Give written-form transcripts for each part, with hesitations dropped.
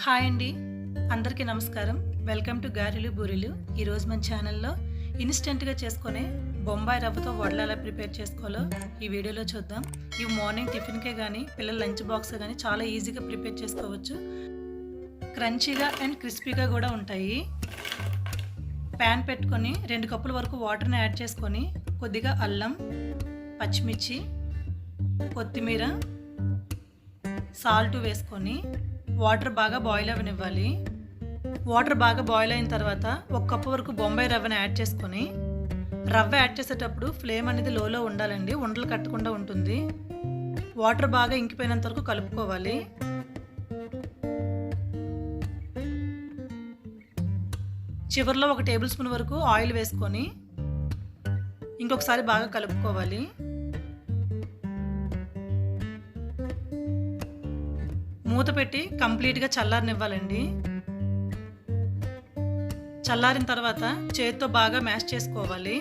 Hi అండి, అందరికీ నమస్కారం. వెల్కమ్ టు గారెలు బూరెలు. ఈరోజు మన ఛానల్లో ఇన్స్టెంట్గా చేసుకునే బొంబాయి రవ్వతో వడలు ఎలా ప్రిపేర్ చేసుకోవాలో ఈ వీడియోలో చూద్దాం. ఇవి మార్నింగ్ టిఫిన్కే కానీ పిల్లల లంచ్ బాక్స్ కానీ చాలా ఈజీగా ప్రిపేర్ చేసుకోవచ్చు. క్రంచీగా అండ్ క్రిస్పీగా కూడా ఉంటాయి. ప్యాన్ పెట్టుకొని 2 కప్పుల వరకు వాటర్ని యాడ్ చేసుకొని కొద్దిగా అల్లం, పచ్చిమిర్చి, కొత్తిమీర, సాల్ట్ వేసుకొని వాటర్ బాగా బాయిల్ అవ్వనివ్వాలి. వాటర్ బాగా బాయిల్ అయిన తర్వాత 1 కప్పు వరకు బొంబాయి రవ్వని యాడ్ చేసుకొని, రవ్వ యాడ్ చేసేటప్పుడు ఫ్లేమ్ అనేది లోలో ఉండాలండి, ఉండలు కట్టకుండా ఉంటుంది. వాటర్ బాగా ఇంకిపోయినంత వరకు కలుపుకోవాలి. చివరిలో 1 టేబుల్ స్పూన్ వరకు ఆయిల్ వేసుకొని ఇంకొకసారి బాగా కలుపుకోవాలి. మూత పెట్టి కంప్లీట్గా చల్లారనివ్వాలండి. చల్లారిన తర్వాత చేతితో బాగా మ్యాష్ చేసుకోవాలి.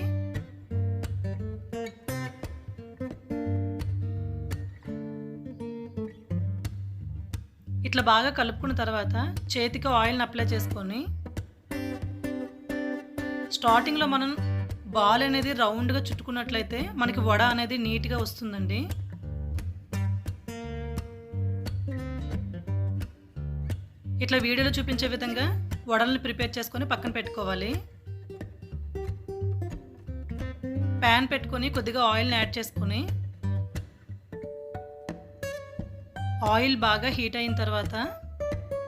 ఇట్లా బాగా కలుపుకున్న తర్వాత చేతికి ఆయిల్ని అప్లై చేసుకొని, స్టార్టింగ్లో మనం బాల్ అనేది రౌండ్గా చుట్టుకున్నట్లయితే మనకి వడ అనేది నీట్గా వస్తుందండి. ఇట్లా వీడియోలో చూపించే విధంగా వడల్ని ప్రిపేర్ చేసుకొని పక్కన పెట్టుకోవాలి. ప్యాన్ పెట్టుకొని కొద్దిగా ఆయిల్ని యాడ్ చేసుకొని, ఆయిల్ బాగా హీట్ అయిన తర్వాత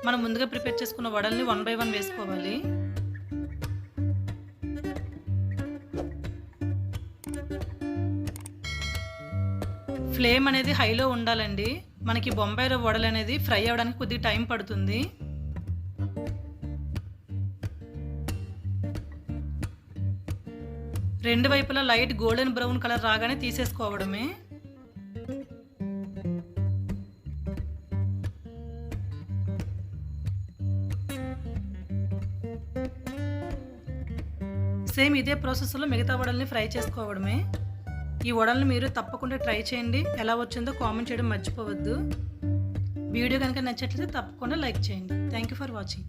మనం ముందుగా ప్రిపేర్ చేసుకున్న వడల్ని 1 by 1 వేసుకోవాలి. ఫ్లేమ్ అనేది హైలో ఉండాలండి. మనకి బొంబాయి రవ్వ వడలు అనేది ఫ్రై అవ్వడానికి కొద్దిగా టైం పడుతుంది. రెండు వైపులా లైట్ గోల్డెన్ బ్రౌన్ కలర్ రాగానే తీసేసుకోవడమే. సేమ్ ఇదే ప్రాసెస్లో మిగతా వడల్ని ఫ్రై చేసుకోవడమే. ఈ వడల్ని మీరు తప్పకుండా ట్రై చేయండి. ఎలా వచ్చిందో కామెంట్ చేయడం మర్చిపోవద్దు. వీడియో కనుక నచ్చట్లయితే తప్పకుండా లైక్ చేయండి. Thank you for watching.